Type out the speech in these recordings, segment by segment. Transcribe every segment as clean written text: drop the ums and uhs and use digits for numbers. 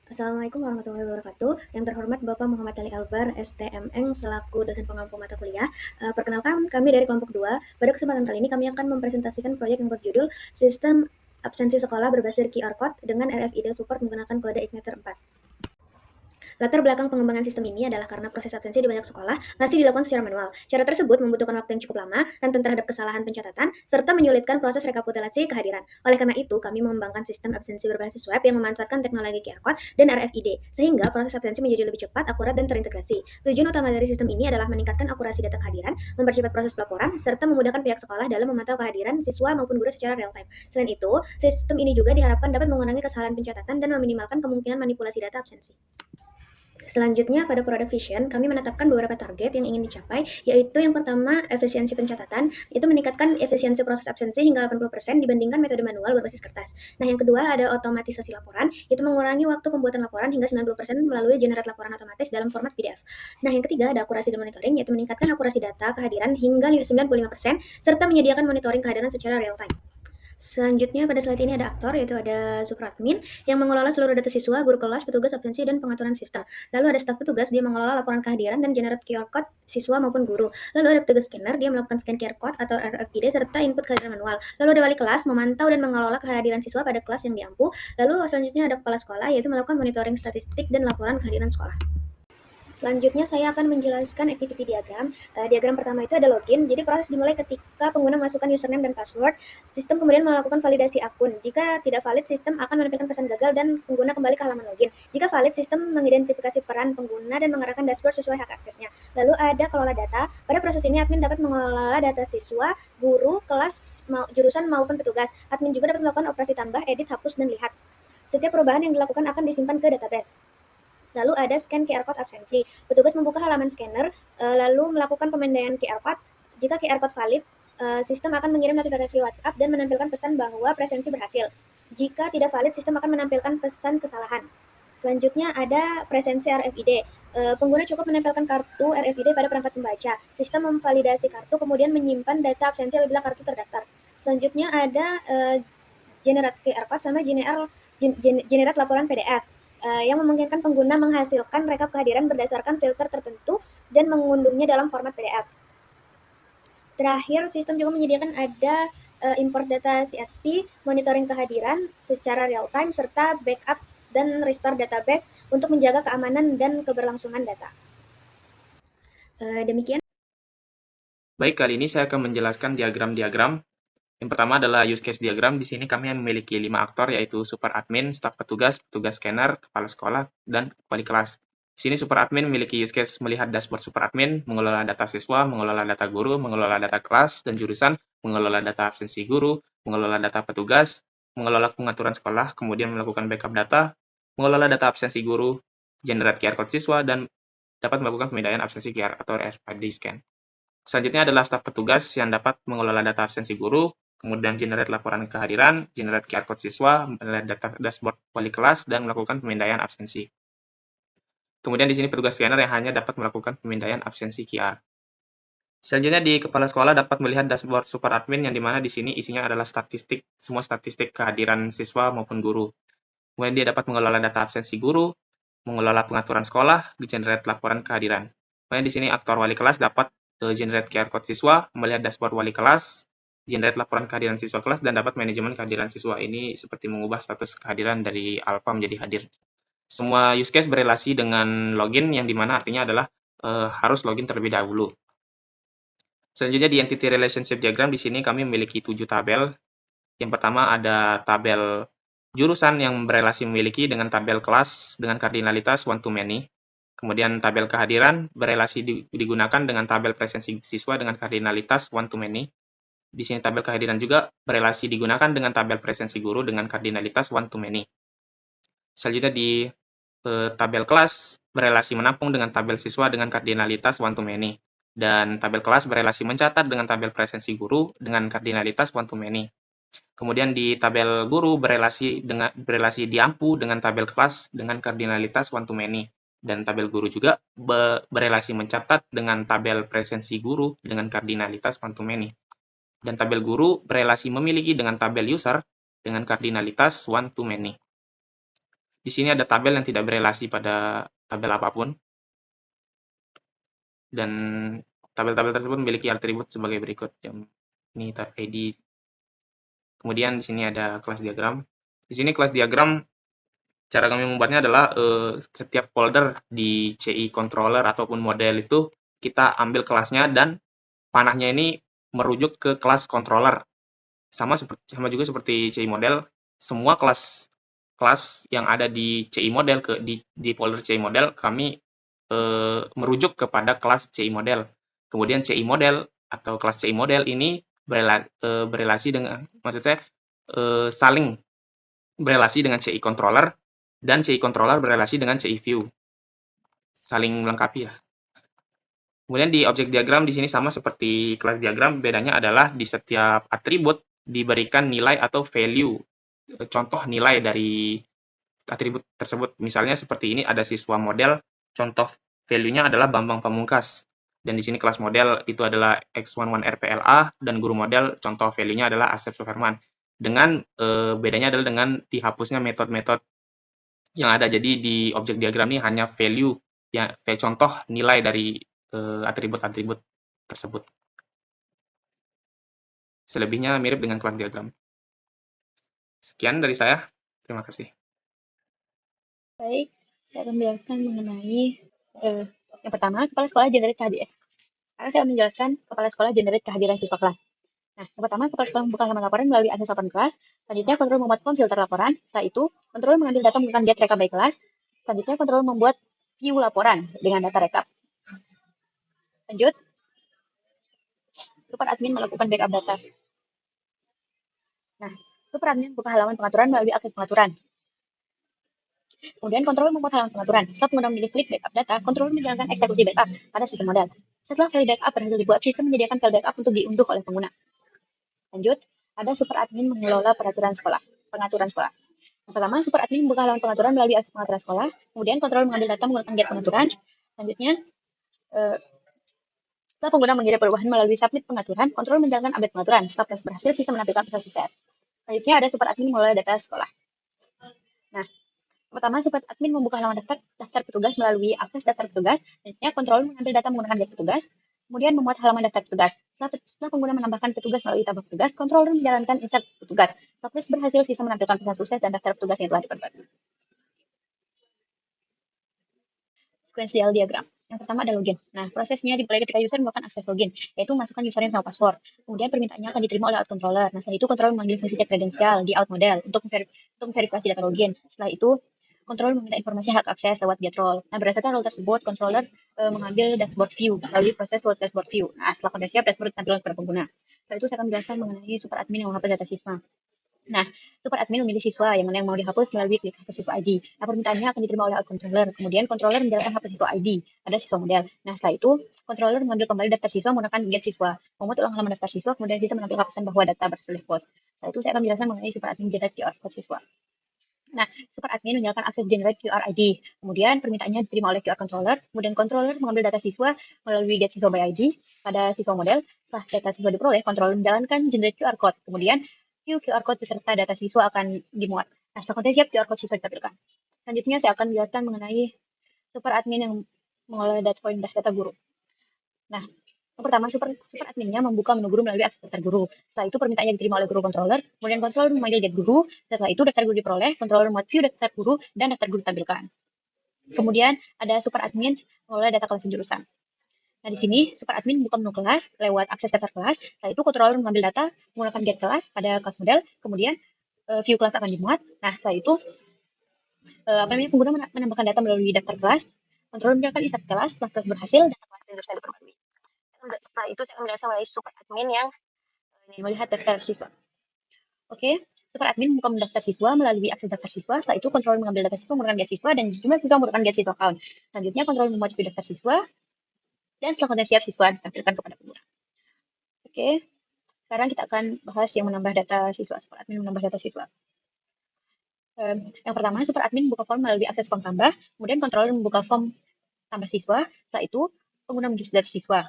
Assalamualaikum warahmatullahi wabarakatuh. Yang terhormat Bapak Muhammad Ali Albar, STMN, selaku dosen pengampu mata kuliah. Perkenalkan, kami dari kelompok 2. Pada kesempatan kali ini kami akan mempresentasikan proyek yang berjudul Sistem Absensi Sekolah berbasis QR Code dengan RFID Support menggunakan kode Igniter 4. Latar belakang pengembangan sistem ini adalah karena proses absensi di banyak sekolah masih dilakukan secara manual. Cara tersebut membutuhkan waktu yang cukup lama, rentan terhadap kesalahan pencatatan, serta menyulitkan proses rekapitulasi kehadiran. Oleh karena itu, kami mengembangkan sistem absensi berbasis web yang memanfaatkan teknologi QR Code dan RFID, sehingga proses absensi menjadi lebih cepat, akurat, dan terintegrasi. Tujuan utama dari sistem ini adalah meningkatkan akurasi data kehadiran, mempercepat proses pelaporan, serta memudahkan pihak sekolah dalam memantau kehadiran siswa maupun guru secara real time. Selain itu, sistem ini juga diharapkan dapat mengurangi kesalahan pencatatan dan meminimalkan kemungkinan manipulasi data absensi. Selanjutnya, pada product vision, kami menetapkan beberapa target yang ingin dicapai, yaitu yang pertama, efisiensi pencatatan, itu meningkatkan efisiensi proses absensi hingga 80% dibandingkan metode manual berbasis kertas. Nah, yang kedua ada otomatisasi laporan, itu mengurangi waktu pembuatan laporan hingga 90% melalui generate laporan otomatis dalam format PDF. Nah, yang ketiga ada akurasi dan monitoring, yaitu meningkatkan akurasi data kehadiran hingga 95%, serta menyediakan monitoring kehadiran secara real time. Selanjutnya pada slide ini ada aktor, yaitu ada Supradmin yang mengelola seluruh data siswa, guru kelas, petugas absensi, dan pengaturan sistem. Lalu ada staf petugas, dia mengelola laporan kehadiran dan generate QR code siswa maupun guru. Lalu ada petugas scanner, dia melakukan scan QR code atau RFID serta input kehadiran manual. Lalu ada wali kelas, memantau dan mengelola kehadiran siswa pada kelas yang diampu. Lalu selanjutnya ada kepala sekolah, yaitu melakukan monitoring statistik dan laporan kehadiran sekolah. Selanjutnya saya akan menjelaskan activity diagram. Diagram pertama itu ada login. Jadi proses dimulai ketika pengguna masukkan username dan password. Sistem kemudian melakukan validasi akun. Jika tidak valid, sistem akan menampilkan pesan gagal dan pengguna kembali ke halaman login. Jika valid, sistem mengidentifikasi peran pengguna dan mengarahkan dashboard sesuai hak aksesnya. Lalu ada kelola data. Pada proses ini admin dapat mengelola data siswa, guru, kelas, jurusan maupun petugas. Admin juga dapat melakukan operasi tambah, edit, hapus, dan lihat. Setiap perubahan yang dilakukan akan disimpan ke database. Lalu ada scan QR code absensi. Petugas membuka halaman scanner, lalu melakukan pemindaian QR code. Jika QR code valid, sistem akan mengirim notifikasi WhatsApp dan menampilkan pesan bahwa presensi berhasil. Jika tidak valid, sistem akan menampilkan pesan kesalahan. Selanjutnya ada presensi RFID. Pengguna cukup menempelkan kartu RFID pada perangkat pembaca. Sistem memvalidasi kartu, kemudian menyimpan data absensi apabila kartu terdaftar. Selanjutnya ada generate QR code sama generate laporan PDF. Yang memungkinkan pengguna menghasilkan rekap kehadiran berdasarkan filter tertentu dan mengunduhnya dalam format PDF. Terakhir, sistem juga menyediakan ada import data CSV, monitoring kehadiran secara real time, serta backup dan restore database untuk menjaga keamanan dan keberlangsungan data. Demikian. Baik, kali ini saya akan menjelaskan diagram-diagram. Yang pertama adalah use case diagram. Di sini kami memiliki 5 aktor, yaitu super admin, staf petugas, petugas scanner, kepala sekolah, dan wali kelas. Di sini super admin memiliki use case melihat dashboard super admin, mengelola data siswa, mengelola data guru, mengelola data kelas dan jurusan, mengelola data absensi guru, mengelola data petugas, mengelola pengaturan sekolah, kemudian melakukan backup data, mengelola data absensi guru, generate QR code siswa, dan dapat melakukan pemindaian absensi QR atau RFID scan. Selanjutnya adalah staf petugas yang dapat mengelola data absensi guru, kemudian generate laporan kehadiran, generate QR code siswa, melihat data dashboard wali kelas, dan melakukan pemindaian absensi. Kemudian di sini petugas scanner yang hanya dapat melakukan pemindaian absensi QR. Selanjutnya di kepala sekolah dapat melihat dashboard super admin yang dimana di sini isinya adalah statistik, semua statistik kehadiran siswa maupun guru. Kemudian dia dapat mengelola data absensi guru, mengelola pengaturan sekolah, generate laporan kehadiran. Kemudian di sini aktor wali kelas dapat generate QR code siswa, melihat dashboard wali kelas, generate laporan kehadiran siswa kelas, dan dapat manajemen kehadiran siswa. Ini seperti mengubah status kehadiran dari alpha menjadi hadir. Semua use case berelasi dengan login, yang dimana artinya adalah harus login terlebih dahulu. Selanjutnya di entity relationship diagram, di sini kami memiliki 7 tabel. Yang pertama ada tabel jurusan yang berelasi memiliki dengan tabel kelas dengan kardinalitas one to many. Kemudian tabel kehadiran berelasi digunakan dengan tabel presensi siswa dengan kardinalitas one to many. Di sini tabel kehadiran juga berelasi digunakan dengan tabel presensi guru dengan kardinalitas one to many. Selanjutnya di tabel kelas berelasi menampung dengan tabel siswa dengan kardinalitas one to many. Dan tabel kelas berelasi mencatat dengan tabel presensi guru dengan kardinalitas one to many. Kemudian di tabel guru berelasi diampu dengan tabel kelas dengan kardinalitas one to many. Dan tabel guru juga berelasi mencatat dengan tabel presensi guru dengan kardinalitas one to many. Dan tabel guru berelasi memiliki dengan tabel user dengan kardinalitas one to many. Di sini ada tabel yang tidak berelasi pada tabel apapun, dan tabel-tabel tersebut memiliki atribut sebagai berikut. Ini tab ID. Kemudian di sini ada kelas diagram. Di sini kelas diagram, cara kami membuatnya adalah setiap folder di CI controller ataupun model itu kita ambil kelasnya, dan panahnya ini merujuk ke kelas controller. Sama juga seperti CI model, semua kelas yang ada di CI model di folder CI model kami merujuk kepada kelas CI model. Kemudian CI model atau kelas CI model ini berelasi dengan, maksudnya saling berelasi dengan CI controller, dan CI controller berelasi dengan CI view. Saling melengkapi lah. Kemudian di objek diagram di sini sama seperti kelas diagram, bedanya adalah di setiap atribut diberikan nilai atau value, contoh nilai dari atribut tersebut. Misalnya seperti ini ada siswa model, contoh value-nya adalah Bambang Pamungkas. Dan di sini kelas model itu adalah X11RPLA, dan guru model contoh value-nya adalah Asep Suherman. Dengan bedanya adalah dengan dihapusnya metode-metode yang ada. Jadi di objek diagram ini hanya value, ya, contoh nilai dari atribut-atribut tersebut. Selebihnya mirip dengan kelas diagram. Sekian dari saya. Terima kasih. Baik, saya akan menjelaskan mengenai yang pertama, kepala sekolah generate KHDS. Sekarang saya akan menjelaskan kepala sekolah generate kehadiran siswa kelas. Nah, yang pertama, kepala sekolah membuka halaman laporan melalui akses laporan kelas. Selanjutnya, kontrol membuat form filter laporan. Setelah itu, kontrol mengambil data menggunakan get rekap by kelas. Selanjutnya, kontrol membuat view laporan dengan data rekap. Lanjut, super admin melakukan backup data. Nah, super admin membuka halaman pengaturan melalui akses pengaturan. Kemudian kontrol membuat halaman pengaturan. Setelah pengguna memilih klik backup data, kontrol menjalankan eksekusi backup pada sistem model. Setelah file backup berhasil dibuat, sistem menyediakan file backup untuk diunduh oleh pengguna. Lanjut, ada super admin mengelola pengaturan sekolah. Yang pertama, super admin membuka halaman pengaturan melalui akses pengaturan sekolah. Kemudian kontrol mengambil data menggunakan get pengaturan. Selanjutnya, setelah pengguna mengirim perubahan melalui submit pengaturan, kontrol menjalankan update pengaturan. Setelah proses berhasil, sistem menampilkan proses sukses. Selanjutnya ada super admin mengelola data sekolah. Nah, pertama, super admin membuka halaman daftar petugas melalui akses daftar petugas. Selanjutnya, kontrol mengambil data menggunakan get petugas. Kemudian memuat halaman daftar petugas. Setelah pengguna menambahkan petugas melalui tabel petugas, controller menjalankan insert petugas. Setelah proses berhasil, sistem menampilkan pesan sukses dan daftar petugas yang telah dikonvert. Sequential diagram. Yang pertama ada login. Nah, prosesnya dimulai ketika user melakukan akses login, yaitu masukkan username sama password. Kemudian permintaannya akan diterima oleh out controller. Nah, setelah itu controller memanggil fungsi cek kredensial di out model untuk memverifikasi data login. Setelah itu, controller meminta informasi hak akses lewat get role. Nah, berdasarkan role tersebut, controller mengambil dashboard view melalui proses load dashboard view. Nah, setelah konten siap, dashboard ditampilkan kepada pengguna. Setelah itu, saya akan menjelaskan mengenai super admin yang menghapus data siswa. Nah, super admin memilih siswa yang mana yang mau dihapus melalui klik hapus siswa ID. Nah, permintaannya akan diterima oleh controller. Kemudian controller menjalankan hapus siswa ID. Ada siswa model. Nah, setelah itu, controller mengambil kembali daftar siswa menggunakan get siswa. Memuat ulang halaman daftar siswa, kemudian bisa menampilkan pesan bahwa data berhasil dihapus. Setelah itu, saya akan menjelaskan mengenai super admin generate QR code siswa. Nah, super admin menyalakan akses generate QR ID. Kemudian permintaannya diterima oleh QR controller. Kemudian controller mengambil data siswa melalui get siswa by ID pada siswa model. Setelah data siswa diperoleh, controller menjalankan generate QR code. Kemudian view QR code beserta data siswa akan dimuat. Nah, setelah konten siap, QR code siswa ditampilkan. Selanjutnya saya akan menjelaskan mengenai super admin yang mengolah data guru. Nah, yang pertama, super adminnya membuka menu guru melalui akses daftar guru. Setelah itu permintaannya diterima oleh guru controller, kemudian controller memanggil get guru. Setelah itu daftar guru diperoleh, controller membuat view daftar guru dan daftar guru ditampilkan. Kemudian ada super admin mengelola data kelas jurusan. Nah, di sini super admin membuka menu kelas lewat akses daftar kelas. Setelah itu controller mengambil data menggunakan get kelas pada kelas model, kemudian view kelas akan dimuat. Nah, setelah itu pengguna menambahkan data melalui daftar kelas. Controller menjalankan insert kelas. Setelah proses berhasil, data kelas dan jurusan diperbarui. Setelah itu saya akan menjelaskan mengenai super admin yang melihat daftar siswa. Oke, super admin membuka daftar siswa melalui akses daftar siswa. Setelah itu controller mengambil data siswa menggunakan get siswa dan jumlah siswa menggunakan get siswa count. Selanjutnya controller membuat view daftar siswa dan setelah konten siap siswa ditampilkan kepada pengguna. Oke, sekarang kita akan bahas yang menambah data siswa. Super admin menambah data siswa. Yang pertama, super admin membuka form melalui akses form tambah, kemudian controller membuka form tambah siswa. Setelah itu pengguna mengisi data siswa.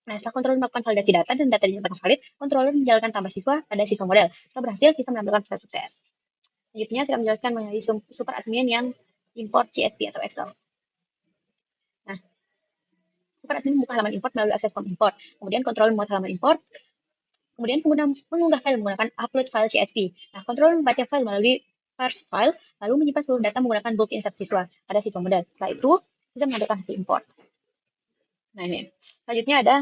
Nah, setelah controller melakukan validasi data dan data dinyatakan valid, controller menjalankan tambah siswa pada siswa model. Setelah berhasil, sistem menampilkan pesan sukses. Selanjutnya saya akan menjelaskan mengenai super admin yang import CSV atau Excel. Nah, super admin membuka halaman import melalui akses form import, kemudian kontrol memuat halaman import, kemudian pengguna mengunggah file menggunakan upload file CSV. Nah, kontrol membaca file melalui parse file, lalu menyimpan seluruh data menggunakan bulk insert siswa pada siswa model. Setelah itu, bisa mengambilkan hasil import. Nah, ini. Selanjutnya ada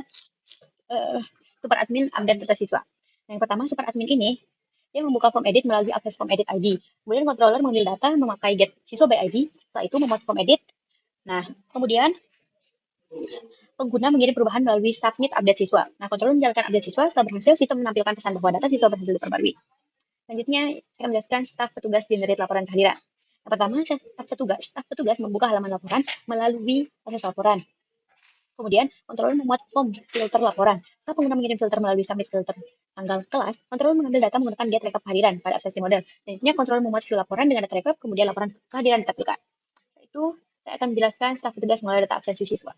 super admin update data siswa. Nah, yang pertama, super admin ini dia membuka form edit melalui akses form edit ID. Kemudian controller mengambil data memakai get siswa by ID. Setelah itu memuat form edit. Nah, kemudian pengguna mengirim perubahan melalui submit update siswa. Nah, controller menjalankan update siswa. Setelah berhasil, sistem menampilkan pesan bahwa data siswa berhasil diperbarui. Selanjutnya, saya akan menjelaskan staf petugas generate laporan kehadiran. Yang pertama, staf petugas membuka halaman laporan melalui proses laporan. Kemudian, controller memuat form filter laporan. Setelah pengguna mengirim filter melalui submit filter tanggal kelas, controller mengambil data menggunakan get rekap kehadiran pada absensi model. Selanjutnya, controller memuat view laporan dengan data rekap, kemudian laporan kehadiran ditampilkan. Setelah itu, saya akan menjelaskan staf petugas mengolah data absensi siswa.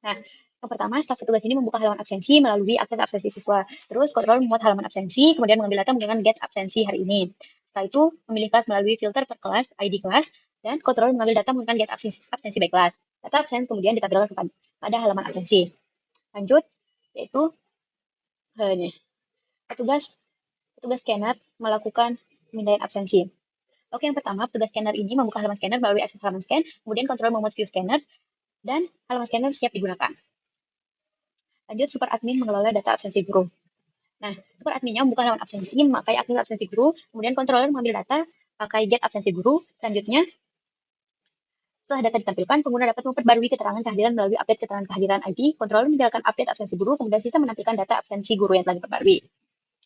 Nah, yang pertama, staf petugas ini membuka halaman absensi melalui akses absensi siswa. Terus, controller memuat halaman absensi, kemudian mengambil data menggunakan get absensi hari ini. Setelah itu, memilih kelas melalui filter per kelas, ID kelas, dan controller mengambil data menggunakan get absensi by kelas. Data absen kemudian ditampilkan pada halaman absensi. Lanjut, yaitu ini. Petugas scanner melakukan pemindaian absensi. Oke, yang pertama, petugas scanner ini membuka halaman scanner melalui akses halaman scan, kemudian controller memuat view scanner, dan halaman scanner siap digunakan. Lanjut, super admin mengelola data absensi guru. Nah, super adminnya membuka halaman absensi, memakai akses absensi guru, kemudian controller mengambil data pakai get absensi guru. Selanjutnya, setelah data ditampilkan, pengguna dapat memperbarui keterangan kehadiran melalui update keterangan kehadiran ID. Controller menjalankan update absensi guru, kemudian sistem menampilkan data absensi guru yang telah diperbarui.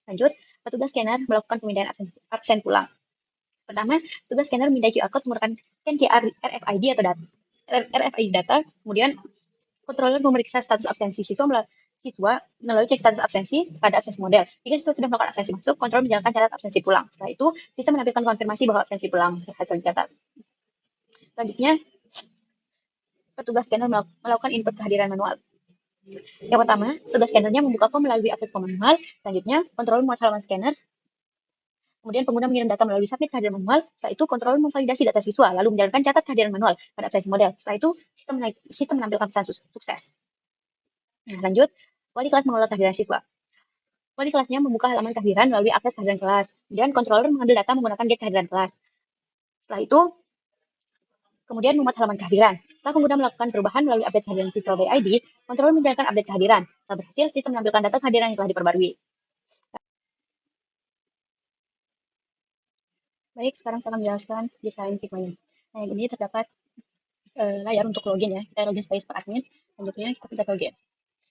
Lanjut, petugas scanner melakukan pemindaian absen pulang. Pertama, petugas scanner memindai QR code menggunakan scan QR RFID atau RFID data, kemudian controller memeriksa status absensi siswa melalui cek status absensi pada absensi model. Jika siswa sudah melakukan absensi masuk, controller menjalankan catat absensi pulang. Setelah itu, sistem menampilkan konfirmasi bahwa absensi pulang berhasil dicatat. Selanjutnya, petugas scanner melakukan input kehadiran manual. Yang pertama, petugas scannernya membuka form melalui akses form manual. Selanjutnya, controller memuat halaman scanner. Kemudian pengguna mengirim data melalui submit kehadiran manual. Setelah itu, controller memvalidasi data siswa, lalu menjalankan catat kehadiran manual pada absensi model. Setelah itu, sistem menampilkan pesan sukses. Nah, lanjut, wali kelas mengelola kehadiran siswa. Wali kelasnya membuka halaman kehadiran melalui akses kehadiran kelas. Kemudian, controller mengambil data menggunakan get kehadiran kelas. Setelah itu, kemudian memuat halaman kehadiran. Setelah pengguna melakukan perubahan melalui update kehadiran siswa by ID, controller menjalankan update kehadiran. Setelah berhasil, sistem menampilkan data kehadiran yang telah diperbarui. Baik, sekarang saya akan menjelaskan desain Figma-nya. Nah, yang ini terdapat layar untuk login ya. Kita login sebagai super admin. Selanjutnya kita pencet login.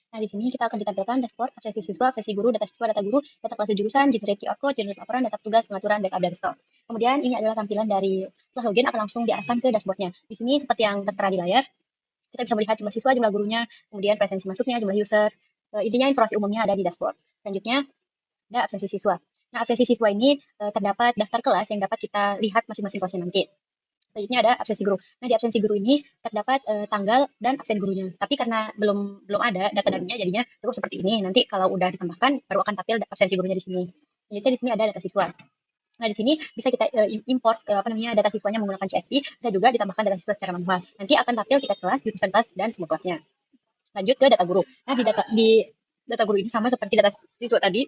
Nah, di sini kita akan ditampilkan dashboard, absensi siswa, absensi guru, data siswa, data guru, data kelas jurusan, generate QR code, generate laporan, data tugas, pengaturan, backup, dan restore. Kemudian ini adalah tampilan dari setelah login akan langsung diarahkan ke dashboardnya. Di sini seperti yang tertera di layar, kita bisa melihat jumlah siswa, jumlah gurunya, kemudian presensi masuknya, jumlah user. Intinya informasi umumnya ada di dashboard. Selanjutnya ada absensi siswa. Nah, absensi siswa ini terdapat daftar kelas yang dapat kita lihat masing-masing kelasnya nanti. Selanjutnya ada absensi guru. Nah, di absensi guru ini terdapat tanggal dan absen gurunya. Tapi karena belum ada data dummy-nya, jadinya cukup seperti ini. Nanti kalau udah ditambahkan, baru akan tampil absensi gurunya di sini. Selanjutnya di sini ada data siswa. Nah, di sini bisa kita import data siswanya menggunakan CSV, bisa juga ditambahkan data siswa secara manual. Nanti akan tampil tingkat kelas, jurusan kelas, dan semua kelasnya. Lanjut ke data guru. Nah, di data guru ini sama seperti data siswa tadi,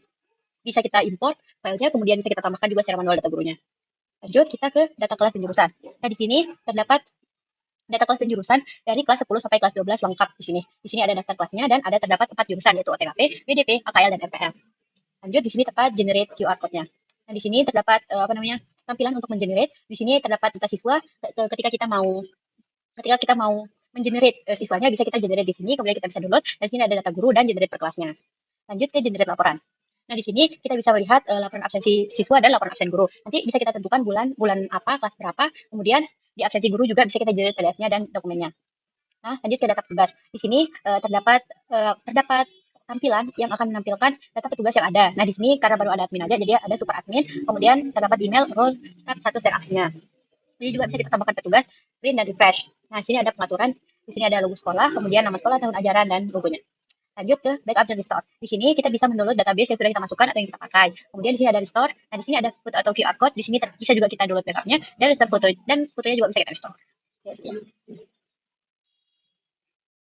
bisa kita import filenya, kemudian bisa kita tambahkan juga secara manual data gurunya. Lanjut, kita ke data kelas dan jurusan. Nah, di sini terdapat data kelas dan jurusan dari kelas 10 sampai kelas 12 lengkap di sini. Di sini ada daftar kelasnya dan ada terdapat 4 jurusan yaitu OTKP, BDP, AKL, dan RPL. Lanjut, di sini terdapat generate QR code-nya. Nah, di sini terdapat tampilan untuk mengenerate. Di sini terdapat data siswa ketika kita mau mengenerate siswanya, bisa kita generate di sini, kemudian kita bisa download. Dan di sini ada data guru dan generate per kelasnya. Lanjut ke generate laporan. Nah, di sini kita bisa melihat laporan absensi siswa dan laporan absen guru. Nanti bisa kita tentukan bulan apa, kelas berapa. Kemudian di absensi guru juga bisa kita generate PDF-nya dan dokumennya. Nah, lanjut ke data petugas. Di sini terdapat tampilan yang akan menampilkan data petugas yang ada. Nah, di sini karena baru ada admin aja, jadi ada super admin. Kemudian terdapat email, role, start, status, dan aksinya. Jadi juga bisa kita tambahkan petugas, print, dan refresh. Nah, di sini ada pengaturan. Di sini ada logo sekolah, kemudian nama sekolah, tahun ajaran, dan logonya. Lanjut ke backup dan restore. Di sini kita bisa mendownload database yang sudah kita masukkan atau yang kita pakai. Kemudian di sini ada restore. Nah, di sini ada foto atau QR code. Di sini bisa juga kita download backupnya dan restore foto, dan fotonya juga bisa kita restore.